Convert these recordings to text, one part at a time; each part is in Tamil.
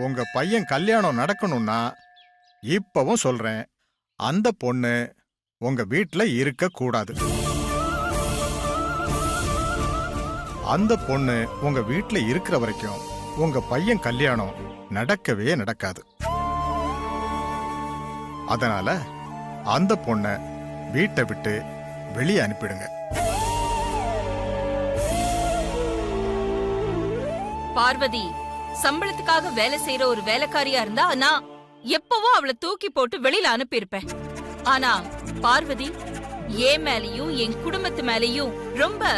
உங்க பையன் கல்யாணம் நடக்கணும்னா இப்பவும் சொல்றேன், அந்த பொண்ணு உங்க வீட்ல இருக்க கூடாது. அந்த பொண்ணு உங்க வீட்ல இருக்கிற வரைக்கும் உங்க பையன் கல்யாணம் நடக்கவே நடக்காது. அதனால அந்த பொண்ண வீட்டை விட்டு வெளியே அனுப்பிடுங்க. பார்வதி சம்பளத்துக்காக வேலை செய்யற ஒரு வேலைக்காரியா இருந்தா நான் எப்பவோ அவளை தூக்கி போட்டு வெளியில அனுப்பியிருப்பேன். ஆனா பார்வதி என் மேலயும் என் குடும்பத்து மேலயும் ரொம்ப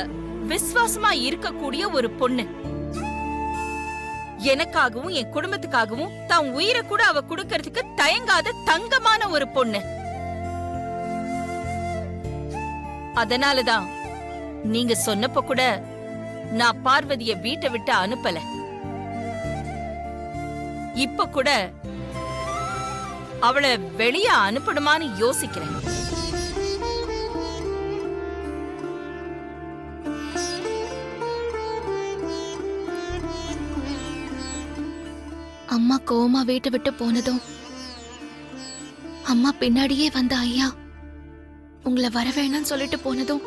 விசுவாசமா இருக்கக்கூடிய ஒரு பொண்ணு. எனக்காகவும் என் குடும்பத்துக்காகவும் தான் உயிரை கூட அவ கொடுக்கறதுக்கு தயங்காத தங்கமான ஒரு பொண்ணு. அதனாலதான் நீங்க சொன்னப்ப கூட நான் பார்வதிய வீட்டை விட்டு அனுப்பல. இப்ப கூட அவளை வெளிய அனுப்பணுமான்னு யோசிக்கிறேன். அம்மா கோவமா வீட்டை விட்டு போனதும் அம்மா பின்னாடியே வந்த ஐயா உங்களை வர வேணாம்னு சொல்லிட்டு போனதும்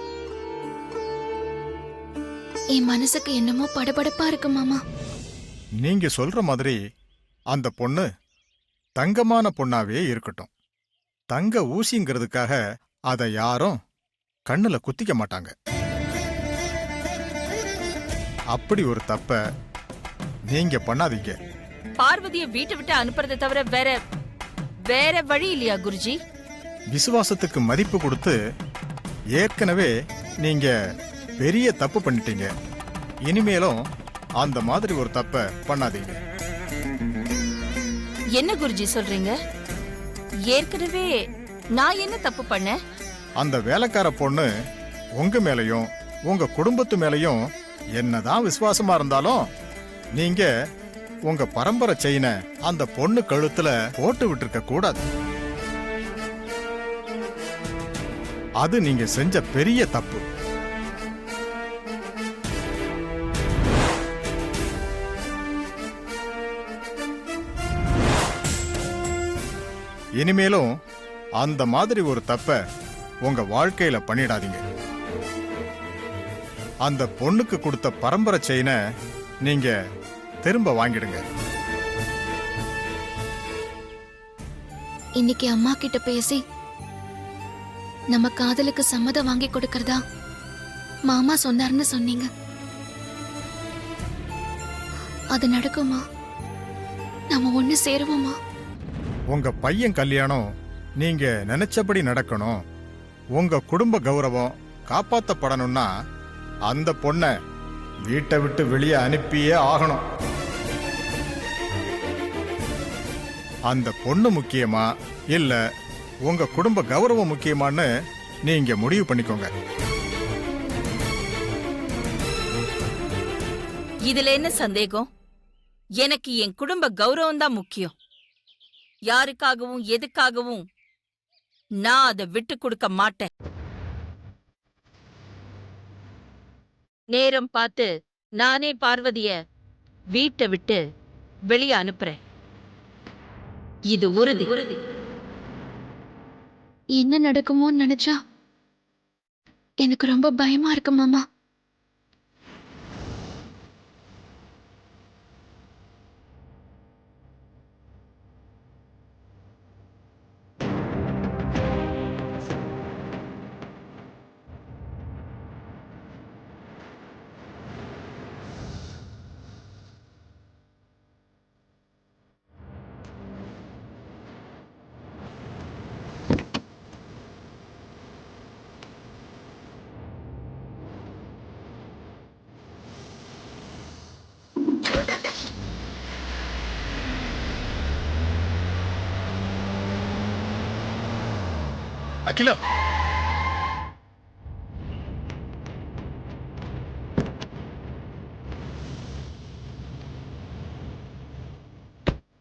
என் மனசுக்கு என்னமோ படபடப்பா இருக்கு மாமா. நீங்க சொல்ற மாதிரி அந்த பொண்ணு தங்கமான பொண்ணாவே இருக்கட்டும். தங்க ஊசிங்கிறதுக்காக அதை யாரும் கண்ணுல குத்திக்க மாட்டாங்க. அப்படி ஒரு தப்ப நீங்க பண்ணாதீங்க. பார்வதிய வீட்டை விட்டு அனுப்புறதை தவிர வேற வழி இல்லையா குருஜி? விசுவாசத்துக்கு மதிப்பு கொடுத்து ஏற்கனவே நீங்க பெரிய தப்பு பண்ணிட்டீங்க. இனிமேலும் அந்த மாதிரி ஒரு தப்ப பண்ணாதீங்க. என்ன குருஜி சொல்றீங்க? ஏற்கனவே நான் என்ன தப்பு பண்ணேன்? அந்த வேலைக்கார பொண்ணு உங்க மேலையும் உங்க குடும்பத்து மேலையும் என்னதான் விசுவாசமா இருந்தாலும் நீங்க உங்க பரம்பரை செயினை அந்த பொண்ணு கழுத்துல போட்டு விட்டுருக்க கூடாது. அது நீங்க செஞ்ச பெரிய தப்பு. இனிமேலும் அந்த மாதிரி ஒரு தப்ப உங்க வாழ்க்கையில பண்ணிடாதீங்க. அந்த பொண்ணுக்கு கொடுத்த பரம்பரை செயினை நீங்க திரும்ப வாங்கிடுங்க. இன்னைக்கு அம்மா கிட்ட பேசி நம்ம காதலுக்கு சம்மதம் வாங்கி கொடுக்கறதா மாமா சொன்னார்னு சொன்னீங்க. அது நடக்குமா? நாம ஒண்ணு சேருவோமா? உங்க பையன் கல்யாணம் நீங்க நினைச்சபடி நடக்கணும், உங்க குடும்ப கௌரவம் காப்பாத்தப்படணும்னா அந்த பொண்ணை வீட்டை விட்டு வெளியே அனுப்பியே ஆகணும். அந்த பொண்ணு முக்கியமா இல்ல உங்க குடும்ப கௌரவம் முக்கியமான்னு நீங்க முடிவு பண்ணிக்கோங்க. இதுல என்ன சந்தேகம்? எனக்கு என் குடும்ப கௌரவம் தான் முக்கியம். யாருக்காகவும் எதுக்காகவும் நான் அதை விட்டு கொடுக்க மாட்டேன். நேரம் பார்த்து நானே பார்வதிய வீட்டை விட்டு வெளியே அனுப்புறேன். இது உறுதி. என்ன நடக்குமோன்னு நினைச்சா எனக்கு ரொம்ப பயமா இருக்கு மாமா. அகிலா,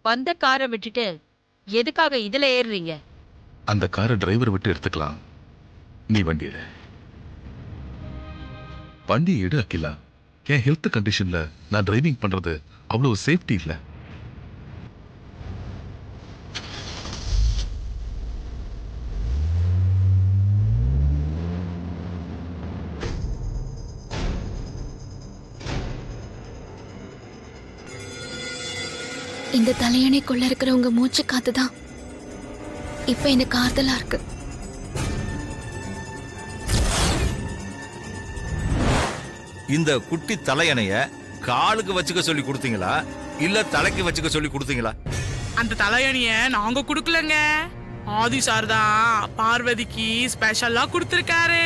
வந்த காரை விட்டுட்டு எதுக்காக இதுல ஏறுறீங்க? அந்த காரை டிரைவர் விட்டு எடுத்துக்கலாம். நீ வண்டி எடு. வண்டி எடு அகிலா. என் ஹெல்த் கண்டிஷன்ல நான் டிரைவிங் பண்றது அவ்வளவு சேஃப்டி இல்ல. இந்த தலையணைக்குள்ள இருக்கிற உங்க மூச்சு காத்துதான் இப்ப எனக்கு ஆறுதலா இருக்கு. இந்த குட்டி தலையணைய காலுக்கு வச்சுக்க சொல்லி கொடுத்தீங்களா இல்ல தலைக்கு வச்சுக்க சொல்லி கொடுத்தீங்களா? அந்த தலையணிய நாங்க குடுக்கலங்க. ஆதி சார் தான் பார்வதிக்கு ஸ்பெஷலா கொடுத்திருக்காரு.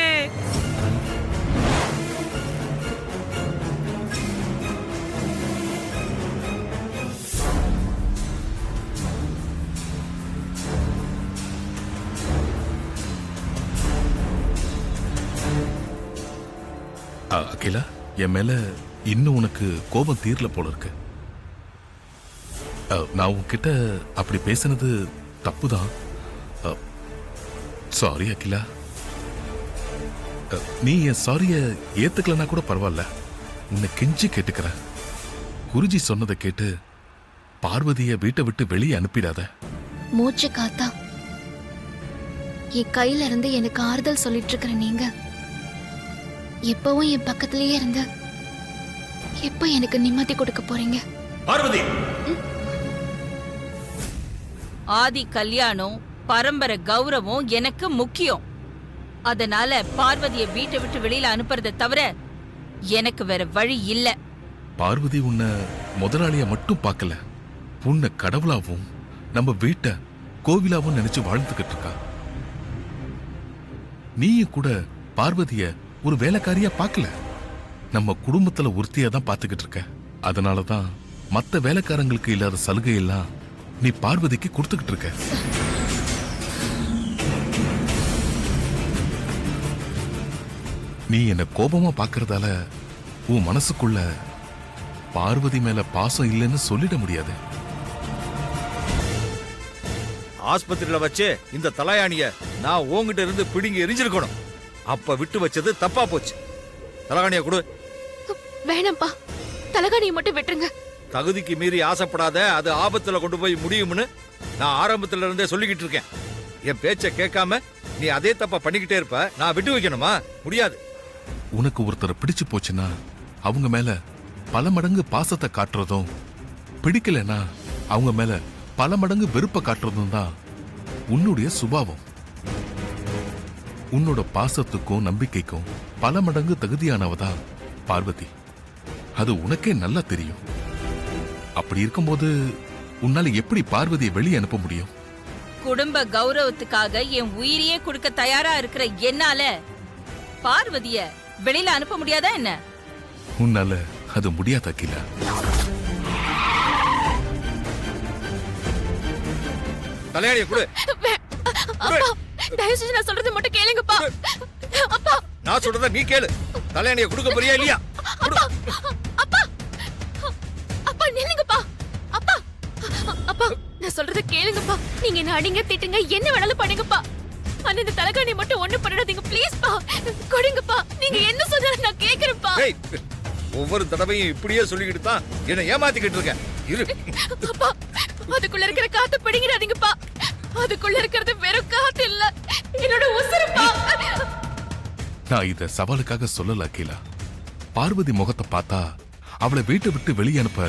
அகிலா, என் மேல இன்னும் உனக்கு கோபம் தீரல போல இருக்கு. நான் உன்கிட்ட அப்படி பேசினது தப்புதான். சாரி அகிலா. நீ என் சாரிய ஏத்துக்கலன்னா கூட பரவாயில்ல, உன்னை கெஞ்சி கேட்டுக்கிறேன். குருஜி சொன்னதை கேட்டு பார்வதிய வீட்டை விட்டு வெளியே அனுப்பிடாத. மூச்சு காத்தா என் கையில இருந்து எனக்கு ஆறுதல் சொல்லிட்டு இருக்கிற நீங்க எப்பவும் என் பக்கத்திலேயே இருந்து எப்ப எனக்கு நிம்மதி கொடுக்க போறீங்க? பார்வதி, ஆதி கல்யாணம் பரம்பரை கௌரவம் எனக்கு முக்கியம். அதனால பார்வதிய வீட்டை விட்டு வெளியில அனுப்புறதை தவிர எனக்கு வேற வழி இல்ல. பார்வதி உன்னை முதலாளியா மட்டும் பார்க்கல, உன்னை கடவுளாவும் நம்ம வீட்டை கோவிலாவும் நினைச்சு வாழ்ந்துகிட்டு இருக்கா. நீயும் கூட பார்வதிய ஒரு வேலைக்காரியா பார்க்கல, நம்ம குடும்பத்துல ஒருத்தியா தான் பார்த்துக்கிட்டு இருக்க. அதனாலதான் மத்த வேலைக்காரங்களுக்கு இல்லாத சலுகை எல்லாம் நீ பார்வதிக்கு கொடுத்துக்கிட்டு இருக்க. நீ என்ன கோபமா பார்க்கறதால உன் மனசுக்குள்ள பார்வதி மேல பாசம் இல்லைன்னு சொல்லிட முடியாது. ஆஸ்பத்திரியில வச்சு இந்த தலையாணிய நான் உங்ககிட்ட இருந்து பிடிங்கி எரிஞ்சிருக்கணும். அப்ப விட்டு வச்சது தப்பா போச்சு. தலகாணிய கொடு. வேணாம்ப்பா, தலகாணியை மட்டும் விட்டுருங்க. தகுதிக்கு மீறி ஆசைப்படாத, அது ஆபத்துல கொண்டு போய் முடியும்னு நான் ஆரம்பத்துல இருந்தே சொல்லிக்கிட்டு இருக்கேன். என் பேச்ச கேட்காம நீ அதே தப்பா பண்ணிக்கிட்டே இருப்ப. நான் விட்டு வைக்கணுமா? முடியாது. உனக்கு ஒருத்தரை பிடிச்சு போச்சுன்னா அவங்க மேல பல மடங்கு பாசத்தை காட்டுறதும், பிடிக்கலனா அவங்க மேல பல மடங்கு வெறுப்பை காட்டுறதும் தான் உன்னுடைய சுபாவம். உன்னோட பாசத்துக்கும் நம்பிக்கைக்கும் பல மடங்கு தகுதியானவதான் பார்வதி. அது உனக்கே நல்லா தெரியும். அப்படி இருக்கும்போது உன்னால எப்படி பார்வதியை வெளியே அனுப்ப முடியும்? குடும்ப கௌரவத்துக்காக என் உயிரையே கொடுக்க தயாரா இருக்கிற என்னால பார்வதிய வெளியில அனுப்ப முடியாதா என்ன? உன்னால அது முடியாத அகிலா. தலையாணிய கொடு. அப்பா, தயவு செஞ்சு நான் சொல்றது மட்டும் கேளுங்கப்பா. அப்பா, நான் சொல்றத நீ கேளு. தலையாணிய கொடுக்க போறியா இல்லையா? அப்பா, அப்பா, அப்பா நில்லுங்கப்பா. அப்பா, அப்பா, நான் சொல்றத கேளுங்கப்பா. நீங்க என்ன அடிங்க திட்டுங்க, என்ன வேணாலும் பண்ணுங்கப்பா. ஆனா இந்த தலகாணி மட்டும் ஒண்ணு பண்ணிடாதீங்க ப்ளீஸ்ப்பா. கொடுங்கப்பா. நீங்க என்ன சொன்னாலும் நான் கேக்குறேன்ப்பா. ஏய், ஒவ்வொரு தடவையும் இப்படியே சொல்லிக்கிட்டு தான் என்ன ஏமாத்திக்கிட்டு இருக்க. இரு. அப்பா, அதுக்குள்ள இருக்கிற காத்து பிடிங்கிடாதீங்கப்பா. அதுக்குள்ள இருக்கிறது வெறும் காத்து இல்ல, என்னோட உசுருப்பா. நான் இத சவாலுக்காக சொல்லல அகிலா. பார்வதி முகத்தை பார்த்தா அவளை வீட்டை விட்டு வெளியே அனுப்ப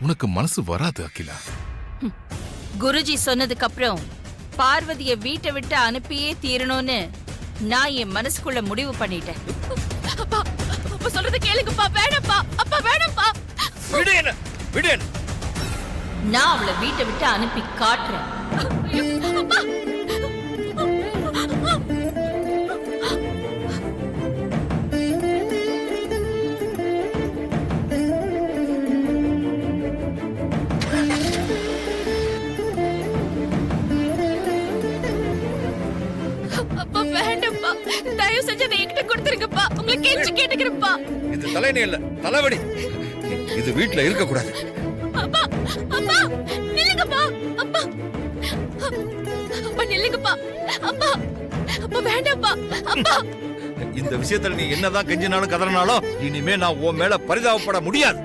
உனக்கு மனசு வராது அகிலா. குருஜி சொன்னதுக்கு அப்புறம் பார்வதிய வீட்டை விட்டு அனுப்பியே தீரணும்னு நான் என் மனசுக்குள்ள முடிவு பண்ணிட்டேன். அப்பா, அப்பா சொல்றது கேளுங்கப்பா. வேணாம்ப்பா. அப்பா வேணாம்ப்பா. விடு என்ன, விடு என்ன. நான் அவளை வீட்டை விட்டு அனுப்பி காட்டுறேன். அப்பா, அப்பா வேண்டாம்ப்பா. தயவு செஞ்சு அதை என்கிட்ட கொடுத்துருங்கப்பா. உங்களை கேட்டு கேட்டுக்கிறேன்ப்பா. இது தலையணி இல்ல, தலைவடி. இது வீட்டுல இருக்க கூடாது. அப்பா, அப்பா நில்லுங்கப்பா. அப்பா, அப்பா நில்லுங்கப்பா. அப்பா, அப்பா வேண்டாம்ப்பா. அப்பா, இந்த விஷயத்துல நீ என்னதான் கெஞ்சினாலும் கதறினாலும் இனிமே நான் உன் மேல பரிதாபப்பட முடியாது.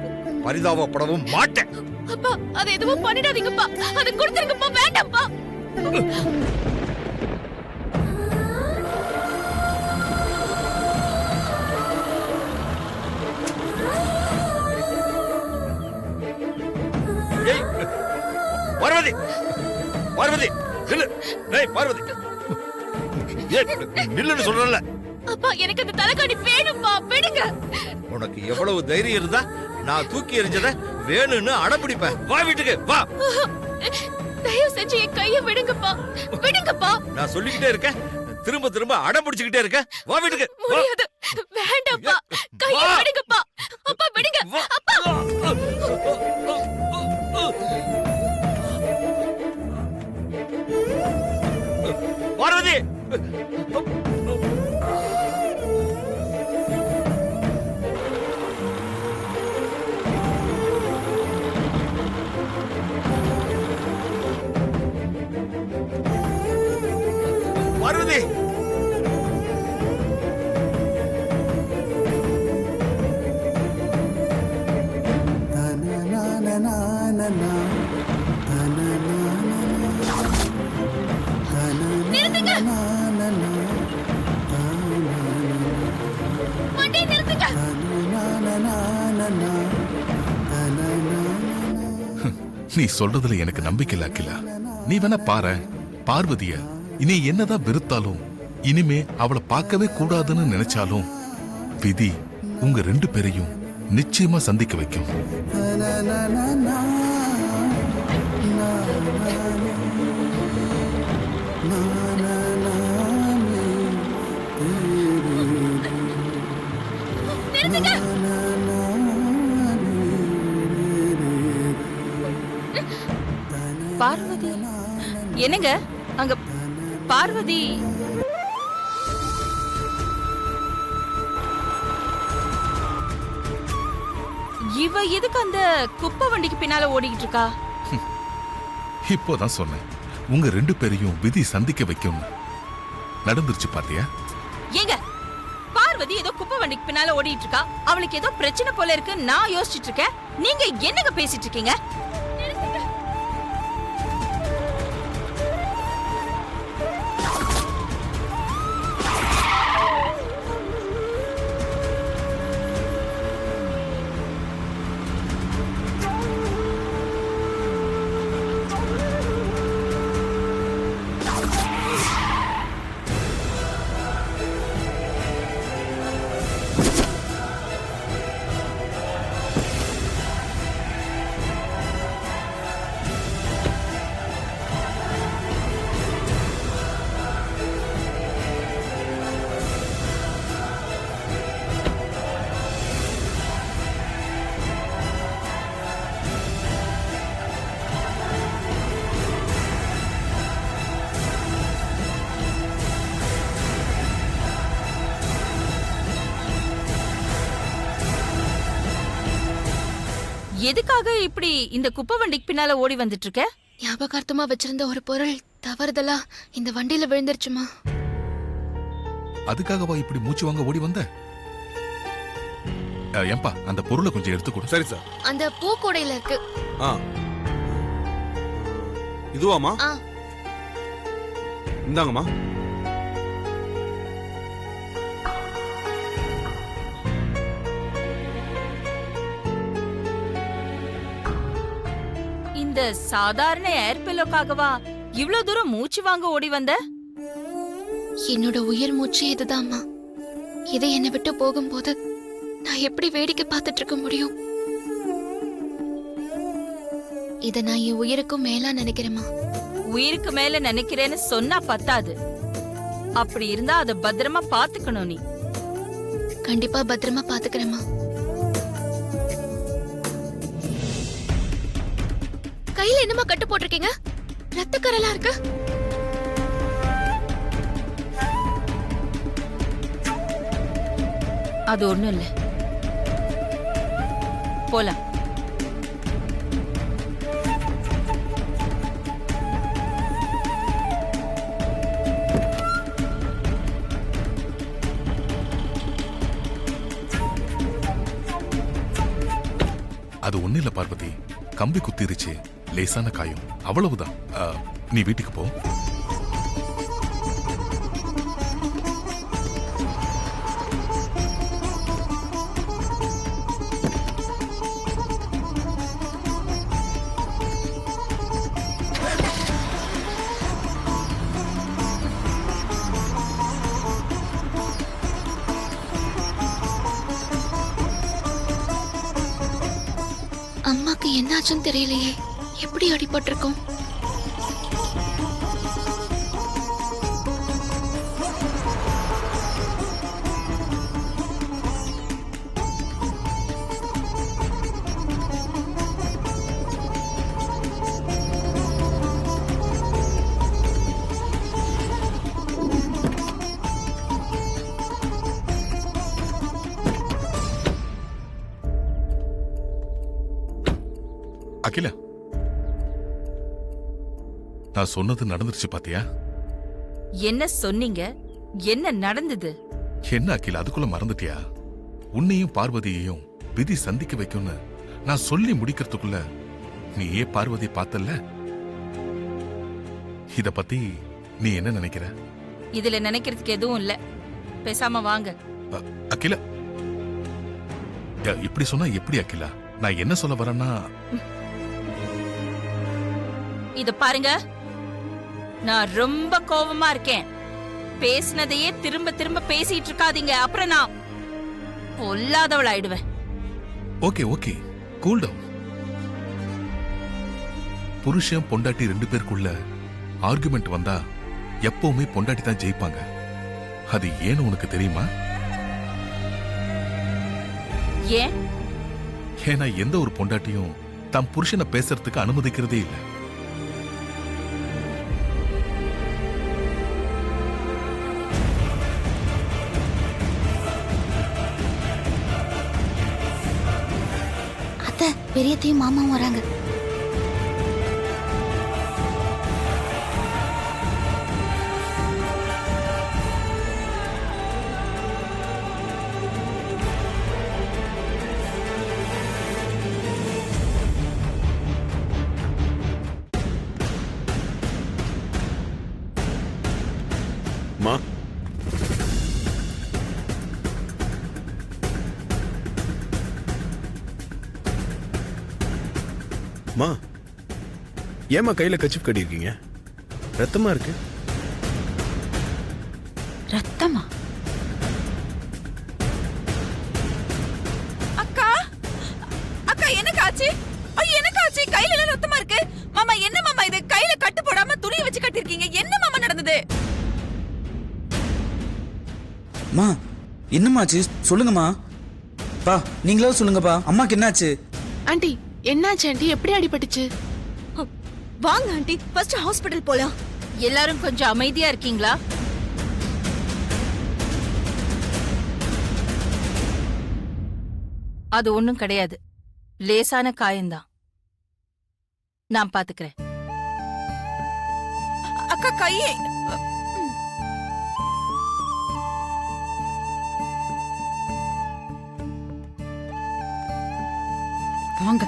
பரிதாபப்படவும் மாட்டேன். அப்பா அதை எதுவும் பண்ணிடாதீங்கப்பா. அதை கொடுத்துருங்கப்பா. வேண்டாம்ப்பா. ஏய், பார்வதி பார்வதி நில்லு. டேய் பார்வதி ஏய், நில்லுன்னு சொல்றல. அப்பா எனக்கு அந்த தலைகாணி வேணும்பா, விடுங்க. உனக்கு எவ்வளவு தைரியம் இருந்தா நான் தூக்கி எறிஞ்சத வேணும்னு அடம்பிடிப்பேன். வா வீட்டுக்கு வா. தயவு செஞ்சு என் கையை விடுங்கப்பா, விடுங்கப்பா. நான் சொல்லிக்கிட்டே இருக்கேன், திரும்ப திரும்ப அடம் பிடிச்சுக்கிட்டே இருக்க. வா வீட்டுக்கு வா. முடியாது, வேண்டாம்ப்பா, கையை வா. விடுங்கப்பா. அப்பா விடுங்க, வா. அப்பா. பார்வதி பார்வதி நிறுத்துங்க, வண்டியை நிறுத்துங்க. நீ சொல்றதுல எனக்கு நம்பிக்கை இல்ல அகிலா. நீ வேணா பாரு, பார்வதிய இனி என்னதான் வெறுத்தாலும், இனிமே அவளை பார்க்கவே கூடாதுன்னு நினைச்சாலும், விதி உங்க 2 பேரையும் நிச்சயமா சந்திக்க வைக்கும். நிறுத்துங்க. பார்வதி என்னங்க அங்க பார்வதி? இவ எதுக்கு அந்த குப்பை வண்டிக்கு பின்னால ஓடிக்கிட்டு இருக்கா? இப்போதான் சொன்னேன், உங்க 2 பேரையும் விதி சந்திக்க வைக்கும். நடந்துருச்சு பாத்தியா? ஏங்க பார்வதி ஏதோ குப்பை வண்டிக்கு பின்னால ஓடிட்டு இருக்கா, அவளுக்கு ஏதோ பிரச்சனை போல இருக்கு நான் யோசிச்சுட்டு இருக்கேன். நீங்க என்னங்க பேசிட்டு இருக்கீங்க? எதுக்காக இப்படி இந்த குப்பை வண்டிக்கு பின்னால ஓடி வந்துட்டு இருக்க? ஞாபகார்த்தமா வச்சிருந்த ஒரு பொருள் தவறுதலா இந்த வண்டியில விழுந்துருச்சுமா. அதுக்காகவா இப்படி மூச்சு வாங்க ஓடி வந்த? ஏம்பா, அந்த பொருளை கொஞ்சம் எடுத்து கொடு. சரி சார். அந்த பூக்கூடையில இருக்கு. ஆ இதுவாமா? ஆ. இந்தாங்கம்மா. இந்த சாதாரண ஏர் பில்லோக்காகவா இவ்ளோ தூரம் மூச்சு வாங்க ஓடி வந்த? என்னோட உயிர் மூச்சு இதுதாம்மா. இதை என்னை விட்டு போகும்போது நான் எப்படி வேடிக்கை பார்த்துட்டு இருக்க முடியும்? இத நான் என் உயிருக்கும் மேலா நினைக்கிறேம்மா. உயிருக்கு மேல நினைக்கிறேன்னு சொன்னா பத்தாது. அப்படி இருந்தா அத பத்திரமா பாத்துக்கணும் நீ. கண்டிப்பா பத்திரமா பாத்துக்கிறேம்மா. கையில என்னமா கட்டு போட்டிருக்கீங்க? ரத்தக்கரெல்லாம் இருக்கு. அது ஒண்ணும் இல்ல, போலாம். அது ஒண்ணு இல்ல பார்வதி, கம்பி குத்திருச்சு, லேசான காயம், அவ்வளவுதான். நீ வீட்டுக்கு போ. என்னாச்சுன்னு தெரியலையே. எப்படி அடிபட்டிருக்கோம்? அகிலா, நான் சொன்னது நடந்துருச்சு பாத்தியா? என்ன சொன்னீங்க? என்ன நடந்தது? என்ன அகிலா, அதுக்குள்ள மறந்துட்டியா? உன்னையும் பார்வதியையும் விதி சந்திக்க வைக்கும்னு நான் சொல்லி முடிக்கிறதுக்குள்ள நீ ஏன் பார்வதி பார்த்தல்ல? இத பத்தி நீ என்ன நினைக்கிற? இதுல நினைக்கிறதுக்கு எதுவும் இல்ல. பேசாம வாங்க. அகிலா, இப்படி சொன்னா எப்படி அகிலா? நான் என்ன சொல்ல வரேன்னா, இத பாருங்க, நான் ரொம்ப கோவமா இருக்கேன். பேசினதையே திரும்ப திரும்ப பேசிட்டு இருக்காதீங்க, அப்புறம் நான் பொல்லாதவள் ஆயிடுவேன். Okay okay, cool down. புருஷன் பொண்டாட்டி 2 பேருக்குள்ள ஆர்குமெண்ட் வந்தா எப்பவுமே பொண்டாட்டி தான் ஜெயிப்பாங்க. அது ஏன்னு உனக்கு தெரியுமா? ஏன்? ஏன்னா எந்த ஒரு பொண்டாட்டியும் தம் புருஷனை பேசுறதுக்கு அனுமதிக்கிறதே இல்லை. அத்தை, பெரியத்தையும் மாமாவும் வராங்க. மா, மா, ஏமா கையில கச்சிப் கட்டியிருக்கீங்க? ரத்தமா இருக்கு. ரத்தமா? அக்கா, அக்கா எனக்கு ஆச்சு. எனக்கு ஆச்சு. கையில எல்லாம் ரத்தமா இருக்கு. மாமா, என்ன மாமா இது? கையில கட்டு போடாம துணியை வச்சு கட்டிருக்கீங்க. என்ன மாமா நடந்தது? மா, என்னமாச்சு சொல்லுங்கம்மா. பா, நீங்களே சொல்லுங்கப்பா, அம்மாக்கு என்னாச்சு? ஆண்டி, என்னாச்சு ஆண்டி? எப்படி அடிபட்டுச்சு? வாங்க ஆண்டி, ஃபர்ஸ்ட் ஹாஸ்பிடல் போலாம். எல்லாரும் கொஞ்சம் அமைதியா இருக்கீங்களா? அது ஒண்ணும் கிடையாது, லேசான காயம்தான். நான் பாத்துக்கிறேன். அக்கா, கையே வாங்க.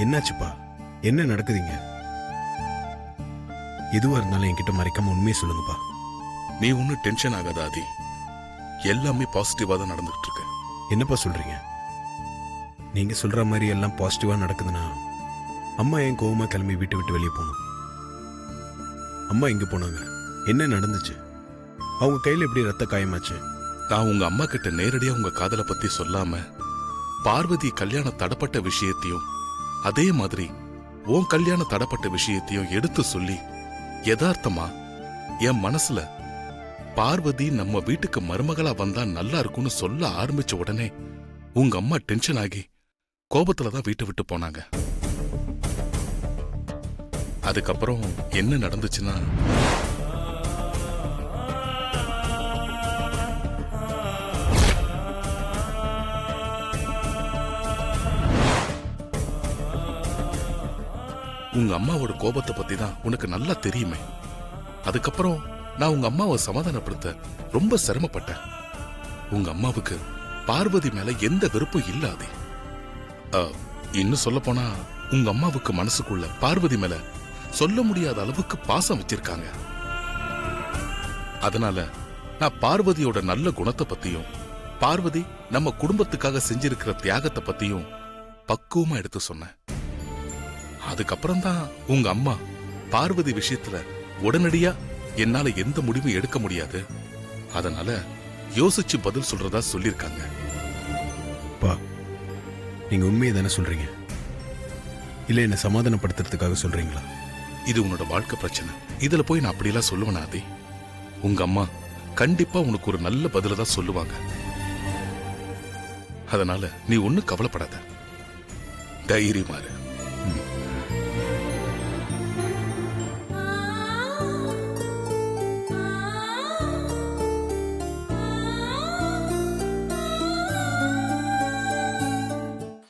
என்னாச்சுப்பா? என்ன நடக்குதுங்க? எதுவா இருந்தாலும் என்கிட்ட மறைக்காம உண்மையை சொல்லுங்கப்பா. நீ ஒன்னும் டென்ஷன் ஆகாத ஆதி. எல்லாமே பாசிட்டிவா தான் நடந்துட்டு இருக்கு. என்னப்பா சொல்றீங்க? நீங்க சொல்ற மாதிரி எல்லாம் பாசிட்டிவா நடக்குதுன்னா அம்மா ஏன் கோவமா கிளம்பி வீட்டை விட்டு வெளியே போகணும்? அம்மா எங்க போனாங்க? என்ன நடந்துச்சு? அவங்க கையில எப்படி ரத்த காயமாச்சு? நான் உங்க அம்மா கிட்ட நேரடியா உங்க காதலை பத்தி சொல்லாம பார்வதி கல்யாணம் தடப்பட்ட விஷயத்தையும் அதே மாதிரி உன் கல்யாணம் தடப்பட்ட விஷயத்தையும் எடுத்து சொல்லி யதார்த்தமா என் மனசுல பார்வதி நம்ம வீட்டுக்கு மருமகளா வந்தா நல்லா இருக்கும்னு சொல்ல ஆரம்பிச்ச உடனே உங்க அம்மா டென்ஷன் ஆகி கோபத்துலதான் வீட்டை விட்டு போனாங்க. அதுக்கப்புறம் என்ன நடந்துச்சுன்னா, உங்க அம்மாவோட கோபத்தை பத்தி தான் உனக்கு நல்லா தெரியுமே. அதுக்கப்புறம் நான் உங்க அம்மாவை சமாதானப்படுத்த ரொம்ப சிரமப்பட்டேன். உங்க அம்மாவுக்கு பார்வதி மேல எந்த வெறுப்பும் இல்லாதே. இன்னும் சொல்ல போனா உங்க அம்மாவுக்கு மனசுக்குள்ள பார்வதி மேல சொல்ல முடியாத அளவுக்கு பாசம் வச்சிருக்காங்க. அதனால நான் பார்வதியோட நல்ல குணத்தை பத்தியும் பார்வதி நம்ம குடும்பத்துக்காக செஞ்சிருக்கிற தியாகத்தை பத்தியும் பக்குவமா எடுத்து சொன்னேன். அதுக்கப்புறம் தான் உங்க அம்மா பார்வதி விஷயத்துல உடனடியா என்னால எந்த முடிவும் எடுக்க முடியாது, அதனால யோசிச்சு பதில் சொல்றதா சொல்லிருக்காங்க. பா நீங்க உண்மையை தானே சொல்றீங்க, இல்ல என்ன சமாதானப்படுத்துறதுக்காக சொல்றீங்களா? இது உன்னோட வாழ்க்கை பிரச்சனை. இதுல போய் நான் அப்படியெல்லாம் சொல்லுவேனா ஆதி? உங்க அம்மா கண்டிப்பா உனக்கு ஒரு நல்ல பதில தான் சொல்லுவாங்க. அதனால நீ ஒண்ணும் கவலைப்படாத, தைரியமா இரு.